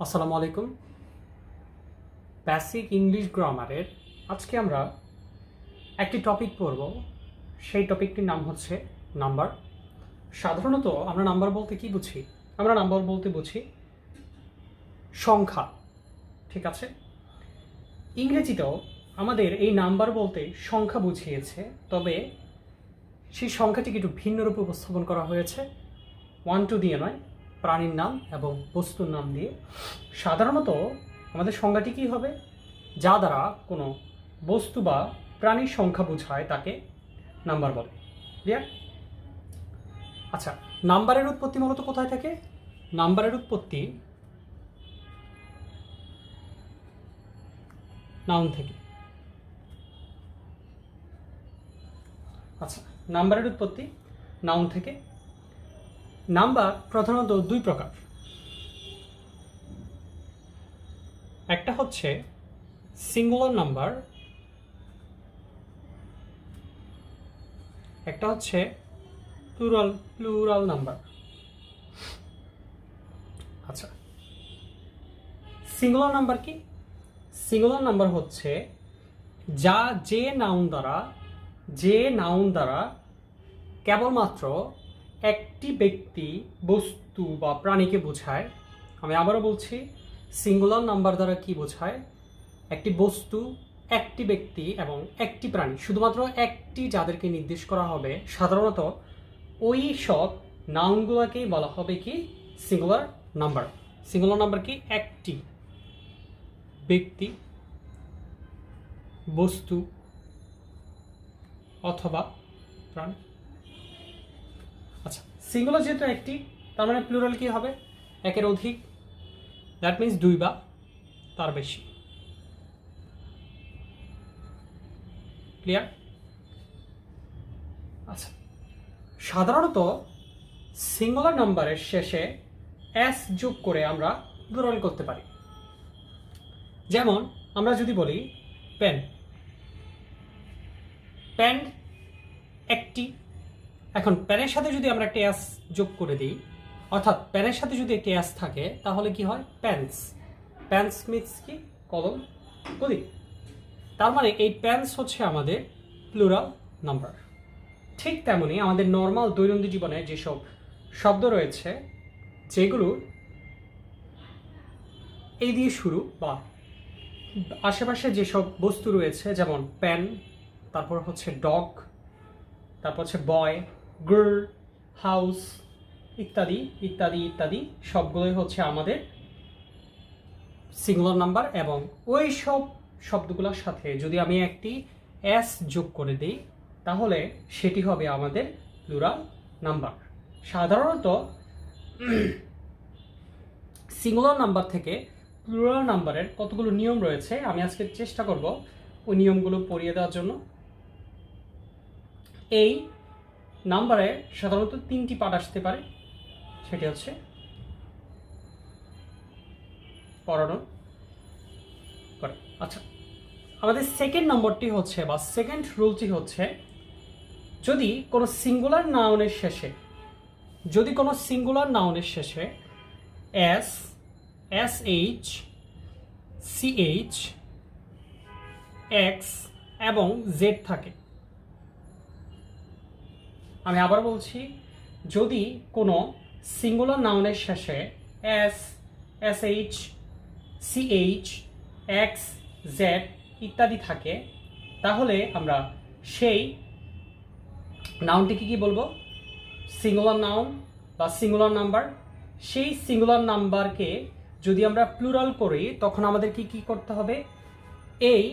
আসসালামু আলাইকুম। Basic English গ্রামারের আজকে আমরা একটি টপিক পড়ব। সেই টপিকটির নাম হচ্ছে নাম্বার। সাধারণত আমরা নাম্বার বলতে কি বুঝি? আমরা নাম্বার বলতে বুঝি সংখ্যা, ঠিক আছে? ইংরেজিতেও আমাদের এই নাম্বার বলতে সংখ্যা বুঝিয়েছে, তবে সেই সংখ্যাটিকে একটু ভিন্ন রূপে উপস্থাপন করা হয়েছে। 1 2 দিয়ে নয়, প্রাণীর নাম এবং বস্তুর নাম দিয়ে। সাধারণত আমাদের সংজ্ঞাটি কী হবে? যা দ্বারা কোনো বস্তু বা প্রাণীর সংখ্যা বোঝায় তাকে নাম্বার বলে। ক্লিয়ার? আচ্ছা, নাম্বারের উৎপত্তি মূলত কোথায় থেকে? নাম্বারের উৎপত্তি নাউন থেকে। আচ্ছা, নাম্বারের উৎপত্তি নাউন থেকে। নাম্বার প্রধানত দুই প্রকার। একটা হচ্ছে সিঙ্গুলার নাম্বার, একটা হচ্ছে প্লুরাল নাম্বার। আচ্ছা, সিঙ্গুলার নাম্বার কি? সিঙ্গুলার নাম্বার হচ্ছে যে নাউন দ্বারা কেবলমাত্র একটি ব্যক্তি, বস্তু বা প্রাণীকে বোঝায়। আমি আবারও বলছি, সিঙ্গুলার নাম্বার দ্বারা কি বোঝায়? একটি বস্তু, একটি ব্যক্তি এবং একটি প্রাণী, শুধুমাত্র একটি, যাদেরকে নির্দেশ করা হবে। সাধারণত ওই সব নাউনগুলোকেই বলা হবে কি? Singular number. সিঙ্গুলার নাম্বার কি? একটি ব্যক্তি, বস্তু অথবা প্রাণী। আচ্ছা, সিঙ্গুলার যেহেতু একটি, তার মানে প্লুরাল কি হবে? একের অধিক, দ্যাট মিনস দুই বা তার বেশি। ক্লিয়ার? আচ্ছা, সাধারণত সিঙ্গুলার নাম্বারের শেষে এস যোগ করে আমরা প্লুরাল করতে পারি। যেমন আমরা যদি বলি পেন, পেন একটি। এখন পেনের সাথে যদি আমরা একটা এস যোগ করে দিই, অর্থাৎ পেনের সাথে যদি একটি এস থাকে, তাহলে কি হয়? পেন্স। পেন্স মিনস কি? কলম, কলি। তার মানে এই পেন্স হচ্ছে আমাদের প্লুরাল নাম্বার। ঠিক তেমনি আমাদের নর্মাল দৈনন্দিন জীবনে যেসব শব্দ রয়েছে, যেগুলো এই দিয়ে শুরু বা আশেপাশে যেসব বস্তু রয়েছে, যেমন পেন, তারপর হচ্ছে ডগ, তারপর হচ্ছে বয়, গার্ল, হাউস ইত্যাদি ইত্যাদি ইত্যাদি, সবগুলোই হচ্ছে আমাদের সিঙ্গুলার নাম্বার। এবং ওই সব শব্দগুলোর সাথে যদি আমি একটি এস যোগ করে দিই, তাহলে সেটি হবে আমাদের প্লুরাল নাম্বার। সাধারণত সিঙ্গুলার নাম্বার থেকে প্লুরাল নাম্বারের কতগুলো নিয়ম রয়েছে, আমি আজকে চেষ্টা করব ওই নিয়মগুলো পড়িয়ে দেওয়ার জন্য। এই নাম্বারে সাধারণত 3টি পার্ট আসতে পারে, সেটি হচ্ছে পড়ানো করে। আচ্ছা, আমাদের সেকেন্ড নম্বরটি হচ্ছে, বা সেকেন্ড রুলটি হচ্ছে, যদি কোনো সিঙ্গুলার নাউনের শেষে এস, এসএইচ, সিএইচ, এক্স এবং জেড থাকে। আমি আবার বলছি, যদি কোনো সিঙ্গুলার নাউনের শেষে S, SH, CH, X, Z ইত্যাদি থাকে, তাহলে আমরা সেই নাউনটিকে কি বলবো? সিঙ্গুলার নাউন বা সিঙ্গুলার নাম্বার। সেই সিঙ্গুলার নাম্বারকে যদি আমরা প্লুরাল করি, তখন আমাদের কি করতে হবে? এই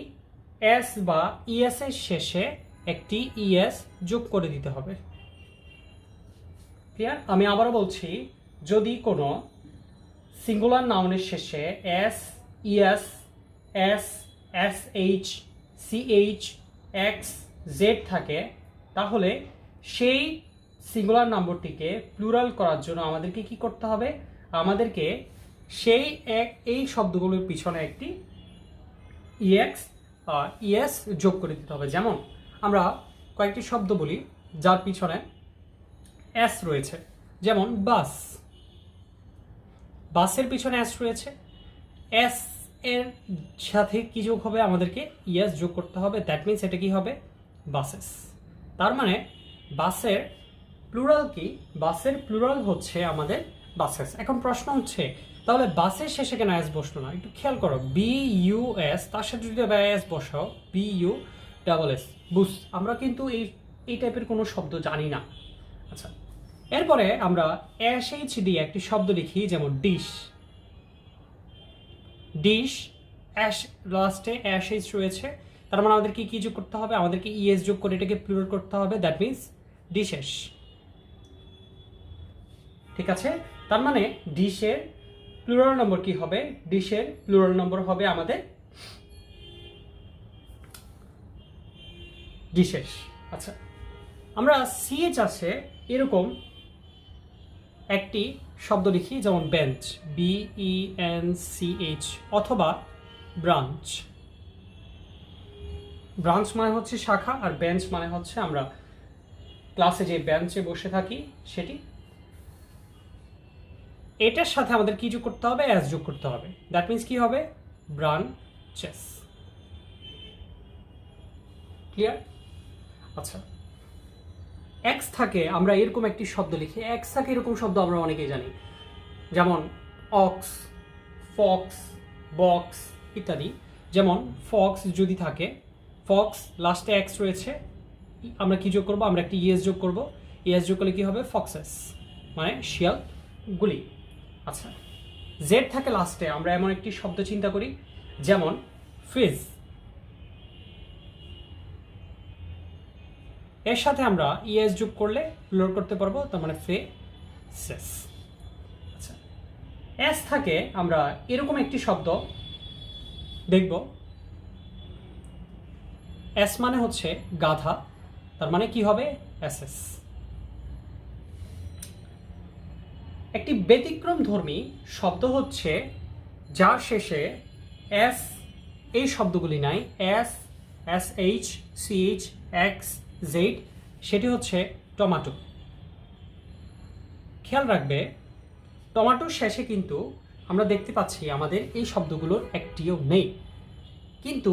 এস বা ইএস এর শেষে একটি ইএস যোগ করে দিতে হবে। ক্লিয়ার? আমি আবারও বলছি, যদি কোনো সিঙ্গুলার নাউনের শেষে S, ES, S, SH, CH, X, Z থাকে, তাহলে সেই সিঙ্গুলার নাম্বারটিকে প্লুরাল করার জন্য আমাদেরকে কি করতে হবে? আমাদেরকে সেই এই শব্দগুলোর পিছনে একটি ইএস যোগ করে দিতে হবে। যেমন আমরা কয়েকটি শব্দ বলি যার পিছনে এস রয়েছে, যেমন বাস, বাসের পিছনে এস রয়েছে, এস এর সাথে কি যোগ হবে, আমাদেরকে ইএস যোগ করতে হবে। দ্যাট মিনস এটা কি হবে, বাসেস। তার মানে বাসের প্লুরাল কি, বাসের প্লুরাল হচ্ছে আমাদের বাসেস। এখন প্রশ্ন হচ্ছে তাহলে বাসের শেষে কেন এস বসলো না? একটু খেয়াল করো, বি ইউ এস, তার সাথে যদি এস বসাও, B U double S, bus. আমরা কিন্তু এই টাইপের কোনো শব্দ জানি না। আচ্ছা, এরপরে আমরা এস এইচ দিয়ে একটি শব্দ লিখি, যেমন ডিশ। ডিশ, অ্যাশ লাস্টে অ্যাশ এইচ রয়েছে, তার মানে আমাদেরকে কি যোগ করতে হবে, আমাদেরকে ইএস যোগ করে এটাকে প্লুরাল করতে হবে। That means dishes. ঠিক আছে, তার মানে ডিশের প্লুরাল নম্বর কি হবে, ডিশের প্লুরাল নম্বর হবে আমাদের ডিশেস। আচ্ছা, আমরা সিএইচ আছে এরকম একটি শব্দ লিখি, যেমন বেঞ্চ, BENCH, অথবা ব্রাঞ্চ। ব্রাঞ্চ মানে হচ্ছে শাখা, আর বেঞ্চ মানে হচ্ছে আমরা ক্লাসে যে বেঞ্চে বসে থাকি সেটি। এটার সাথে আমাদের কি যোগ করতে হবে, এস যোগ করতে হবে। দ্যাট মিনস কি হবে, ব্রাঞ্চেস। ক্লিয়ার? আচ্ছা, এক্স থাকে, আমরা এরকম একটি শব্দ লিখি, এক্স থাকে এরকম শব্দ আমরা অনেকেই জানি, যেমন অক্স, ফক্স, বক্স ইত্যাদি। যেমন ফক্স যদি থাকে, ফক্স লাস্টে এক্স রয়েছে, আমরা কি যোগ করব, আমরা একটি ইএস যোগ করব। ইএস যোগ করলে কি হবে, ফক্সেস, মানে শিয়াল গুলি। আচ্ছা, জেড থাকে লাস্টে, আমরা এমন একটি শব্দ চিন্তা করি, যেমন ফ্রিজ। এর সাথে আমরা ইএস যোগ করলে প্লুরাল করতে পারবো, তার মানে ফ্রেসেস। আচ্ছা, এস থাকে, আমরা এরকম একটি শব্দ দেখব, এস মানে হচ্ছে গাধা, তার মানে কি হবে, এসএস। একটি ব্যতিক্রম ধর্মী শব্দ হচ্ছে যার শেষে এস এই শব্দগুলি নাই, S, SH, CH, X, Z, সেটি হচ্ছে টমেটো। খেয়াল রাখবে, টমেটোর শেষে কিন্তু আমরা দেখতে পাচ্ছি আমাদের এই শব্দগুলোর একটিও নেই, কিন্তু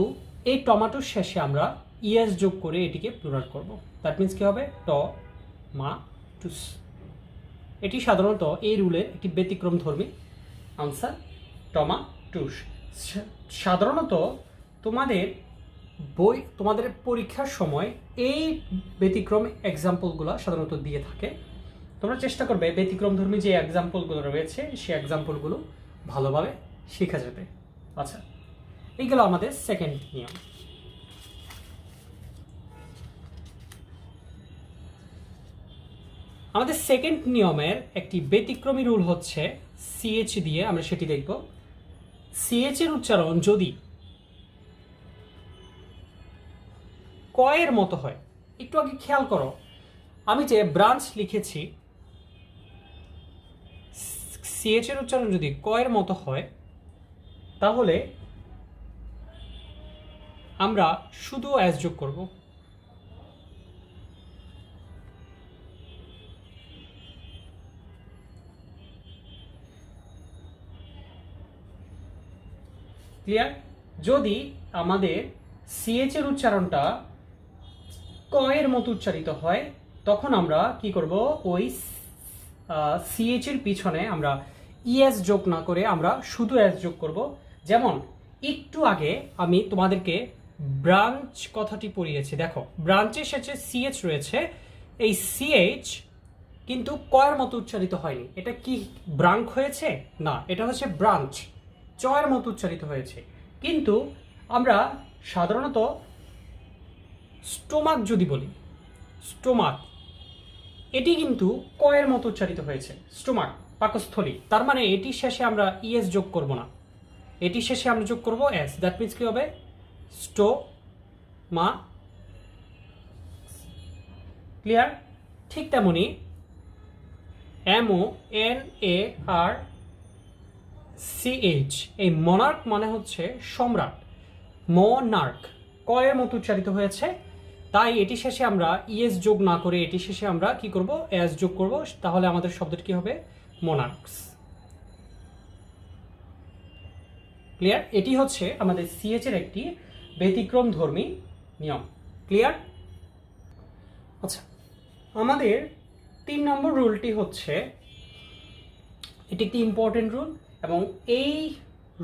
এই টমেটোর শেষে আমরা ইএস যোগ করে এটিকে প্লুরাল করব। দ্যাট মিনস কি হবে, টমাটুস। এটি সাধারণত এই রুলের একটি ব্যতিক্রম ধর্মী আনসার, টমাটুস। সাধারণত তোমাদের পরীক্ষার সময় এই ব্যতিক্রম এক্সাম্পলগুলো সাধারণত দিয়ে থাকে। তোমরা চেষ্টা করবে ব্যতিক্রম ধর্মী যে এক্সাম্পলগুলো রয়েছে সেই এক্সাম্পলগুলো ভালোভাবে শেখা যাবে। আচ্ছা, এইগুলো আমাদের সেকেন্ড নিয়ম। আমাদের সেকেন্ড নিয়মের একটি ব্যতিক্রমী রুল হচ্ছে সিএচ দিয়ে, আমরা সেটি দেখব। সিএচ এর উচ্চারণ যদি কয়ের মতো হয়, একটু আগে খেয়াল করো, আমি যে ব্রাঞ্চ লিখেছি, সিএচ এর উচ্চারণ যদি কয়ের মতো হয়, তাহলে আমরা শুধু এস যোগ করব। ক্লিয়ার? যদি আমাদের সিএচ এর উচ্চারণটা কয়ের মতো উচ্চারিত হয়, তখন আমরা কি করব, ওই সিএচ এর পিছনে আমরা ইএস যোগ না করে আমরা শুধু এস যোগ করব। যেমন একটু আগে আমি তোমাদেরকে ব্রাঞ্চ কথাটি পড়িয়েছি, দেখো ব্রাঞ্চের শেষে সিএচ রয়েছে, এই সিএচ কিন্তু কয়ের মতো উচ্চারিত হয়নি। এটা কি ব্রাঙ্ক হয়েছে? না, এটা হচ্ছে ব্রাঞ্চ, চয়ের মতো উচ্চারিত হয়েছে। কিন্তু আমরা সাধারণত স্টোমাক যদি বলি, স্টোমাক, এটি কিন্তু কয়ের মতো উচ্চারিত হয়েছে, স্টোমাক, পাকস্থলী। তার মানে এটির শেষে আমরা ইএস যোগ করব না, এটির শেষে আমরা যোগ করব এস। দ্যাট মিনস কি হবে, স্টোমা। ক্লিয়ার? ঠিক তেমনি MONARCH, এই মনার্ক মানে হচ্ছে সম্রাট, মনার্ক কয়ের মতো উচ্চারিত হয়েছে, তাই এটি শেষে আমরা ইএস যোগ না করে এটি শেষে আমরা কি করব, এস যোগ করব। তাহলে আমাদের শব্দটি কি হবে, মোনার্কস। ক্লিয়ার? এটি হচ্ছে আমাদের সিএচ এর একটি ব্যতিক্রম ধর্মী নিয়ম। ক্লিয়ার? আচ্ছা, আমাদের 3 নম্বর রুলটি হচ্ছে, এটি একটি ইম্পর্টেন্ট রুল এবং এই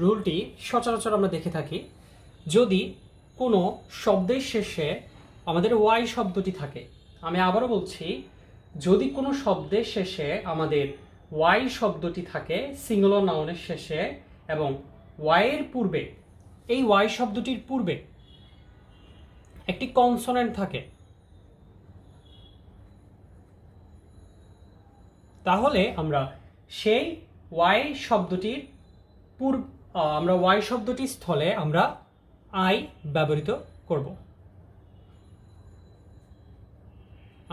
রুলটি সচরাচর আমরা দেখে থাকি। যদি কোনো শব্দের শেষে আমাদের ওয়াই শব্দটি থাকে, আমি আবারও বলছি, যদি কোনো শব্দের শেষে আমাদের ওয়াই শব্দটি থাকে সিঙ্গুলার নাউনের শেষে এবং ওয়াইয়ের পূর্বে, এই ওয়াই শব্দটির পূর্বে একটি কনসোনেন্ট থাকে, তাহলে আমরা সেই ওয়াই শব্দটির ওয়াই শব্দটির স্থলে আমরা আই ব্যবহৃত করব।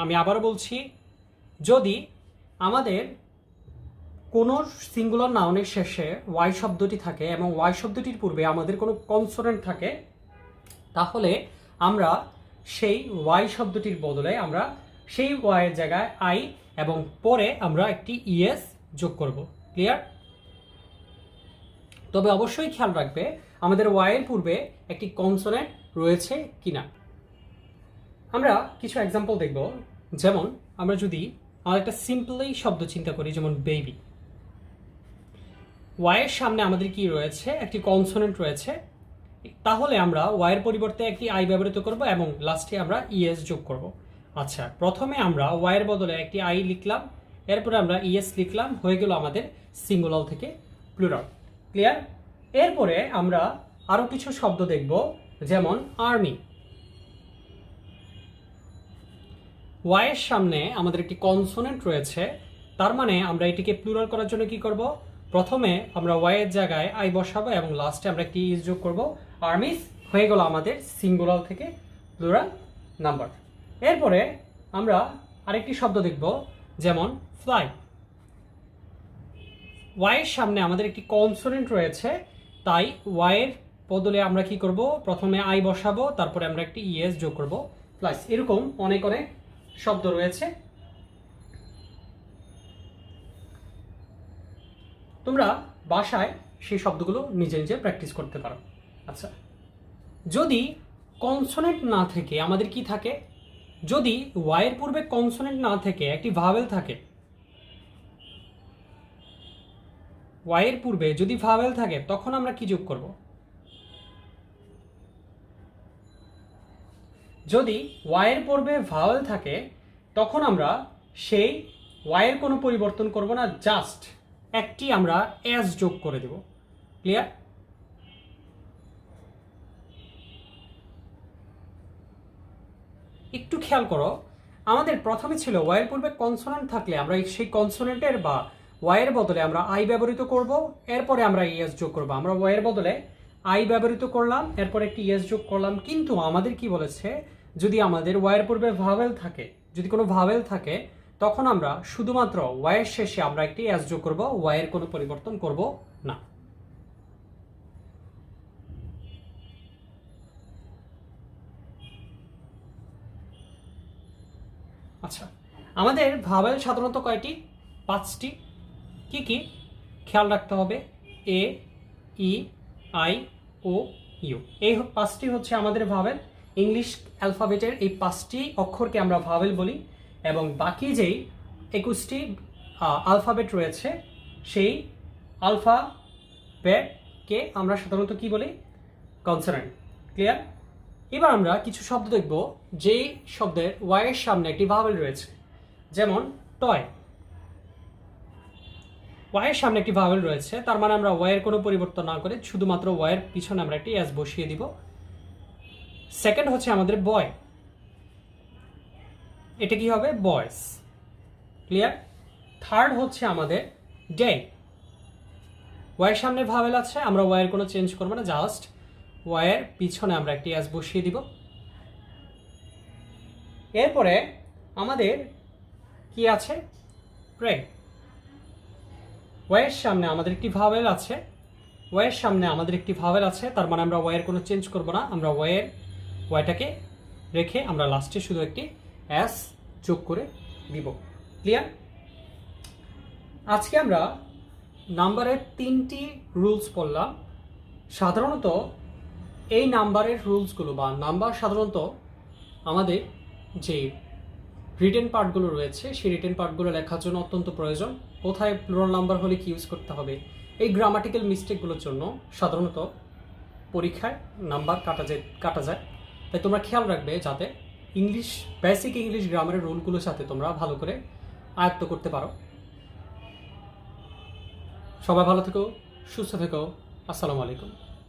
আমি আবারও বলছি, যদি আমাদের কোনো সিঙ্গুলার নাউনের শেষে ওয়াই শব্দটি থাকে এবং ওয়াই শব্দটির পূর্বে আমাদের কোনো কনসোনেন্ট থাকে, তাহলে আমরা সেই ওয়াই শব্দটির বদলে আমরা সেই ওয়াইয়ের জায়গায় আই এবং পরে আমরা একটি ইএস যোগ করব। ক্লিয়ার? তবে অবশ্যই খেয়াল রাখবে আমাদের ওয়াইয়ের পূর্বে একটি কনসোনেন্ট রয়েছে কিনা। আমরা কিছু এক্সাম্পল দেখব। যেমন আমরা যদি আমরা একটা সিম্পলি শব্দ চিন্তা করি, যেমন বেবি, ওয়াইয়ের সামনে আমাদের কি রয়েছে? একটি কনসোনেন্ট রয়েছে, তাহলে আমরা ওয়াইয়ের পরিবর্তে একটি আই ব্যবহৃত করব এবং লাস্টে আমরা ইএস যোগ করব। আচ্ছা, প্রথমে আমরা ওয়াইয়ের বদলে একটি আই লিখলাম, এরপরে আমরা ইএস লিখলাম, হয়ে গেল আমাদের সিঙ্গুলার থেকে প্লুরাল। ক্লিয়ার? এরপরে আমরা আরো কিছু শব্দ দেখব, যেমন আর্মি। ওয়াইয়ের সামনে আমাদের একটি কনসোনেন্ট রয়েছে, তার মানে আমরা এটিকে প্লুরাল করার জন্য কি করব? প্রথমে আমরা ওয়াইয়ের জায়গায় আই বসাবো এবং লাস্টে আমরা একটি ইস যোগ করব, আর্মিস। হয়ে গেল আমাদের সিঙ্গুলার থেকে প্লুরাল নাম্বার। এরপরে আমরা আরেকটি শব্দ দেখব, যেমন ফ্লাই। ওয়াইয়ের সামনে আমাদের একটি কনসোনেন্ট রয়েছে, তাই ওয়াইয়ের বদলে আমরা কি করব? প্রথমে আই বসাবো, তারপরে আমরা একটি ইএস যোগ করব, ফ্লাইস। এরকম অনেক অনেক শব্দ রয়েছে। তোমরা বাসায় সেই শব্দগুলো নিজে নিজে প্র্যাকটিস করতে পারো। আচ্ছা, যদি কনসোনেন্ট না থেকে আমাদের কি থাকে? যদি ওয়াইয়ের পূর্বে কনসোনেন্ট না থেকে একটি ভাওয়েল থাকে, ওয়াইয়ের পূর্বে যদি ভাওয়েল থাকে, তখন আমরা কি যোগ করব? যদি ওয়াইয়ের পূর্বে ভাওয়েল থাকে, তখন আমরা সেই ওয়াইয়ের কোনো পরিবর্তন করব না, জাস্ট একটি আমরা এস যোগ করে দেব। ক্লিয়ার? একটু খেয়াল করো, আমাদের প্রথমে ছিল ওয়াইয়ের পূর্বে কনসোনেন্ট থাকলে আমরা সেই কনসোনেন্টের বা ওয়াইয়ের বদলে আমরা আই ব্যবহৃত করব, এরপরে আমরা ইএস যোগ করব। আমরা ওয়াইয়ের বদলে আই ব্যবহৃত করলাম, এরপরে একটি ইএস যোগ করলাম। কিন্তু আমাদের কি বলেছে? যদি আমাদের ওয়াইয়ের পূর্বে ভাওয়েল থাকে, যদি কোনো ভাওয়েল থাকে, তখন আমরা শুধুমাত্র ওয়াইয়ের শেষে আমরা একটি এস যোগ করব, ওয়াইয়ের কোনো পরিবর্তন করব না। আচ্ছা, আমাদের ভাওয়েল সাধারণত কয়টি? 5টি। কি কি খেয়াল রাখতে হবে? এ, ই, আই, ও, ইউ। এই 5টি হচ্ছে আমাদের ভাওয়েল। ইংলিশ অ্যালফাবেটের এই 5টি অক্ষরকে আমরা ভাওয়েল বলি, এবং বাকি যেই 21টি আলফাবেট রয়েছে, সেই আলফাবেটকে আমরা সাধারণত কি বলি? কনসোনেন্ট। ক্লিয়ার? এবার আমরা কিছু শব্দ দেখব যেই শব্দের ওয়াইয়ের সামনে একটি ভাওয়েল রয়েছে, যেমন টয়। ওয়াইয়ের সামনে একটি ভাওয়েল রয়েছে, তার মানে আমরা ওয়াইয়ের কোনো পরিবর্তন না করে শুধুমাত্র ওয়াইয়ের পিছনে আমরা একটি এস বসিয়ে দিব। সেকেন্ড হচ্ছে আমাদের বয়, এটা কি হবে? বয়েস। ক্লিয়ার? থার্ড হচ্ছে আমাদের ডে। ওয়াইয়ের সামনে ভাওয়েল আছে, আমরা ওয়াইয়ের কোনো চেঞ্জ করবো না, জাস্ট ওয়াইয়ের পিছনে আমরা একটি এস বসিয়ে দিব। এরপরে আমাদের কি আছে? প্রে। ওয়াইয়ের সামনে আমাদের একটি ভাওয়েল আছে, ওয়াইয়ের সামনে আমাদের একটি ভাওয়েল আছে, তার মানে আমরা ওয়াইয়ের কোনো চেঞ্জ করব না, আমরা ওয়াইটাকে রেখে আমরা লাস্টে শুধু একটি এস যোগ করে দিব। ক্লিয়ার? আজকে আমরা নাম্বারের 3টি রুলস পড়লাম। সাধারণত এই নাম্বারের রুলসগুলো বা নাম্বার সাধারণত আমাদের যে রিটেন পার্টগুলো রয়েছে সেই রিটেন পার্টগুলো লেখার জন্য অত্যন্ত প্রয়োজন। কোথায় প্লুরাল নাম্বার হলে কি ইউজ করতে হবে, এই গ্রামাটিক্যাল মিস্টেকগুলোর জন্য সাধারণত পরীক্ষায় নাম্বার কাটা যায়। তাই তোমরা খেয়াল রাখবে যাতে বেসিক ইংলিশ গ্রামারের রুলগুলোর সাথে তোমরা ভালো করে আয়ত্ত করতে পারো। সবাই ভালো থেকো, সুস্থ থেকো। আসসালামু আলাইকুম।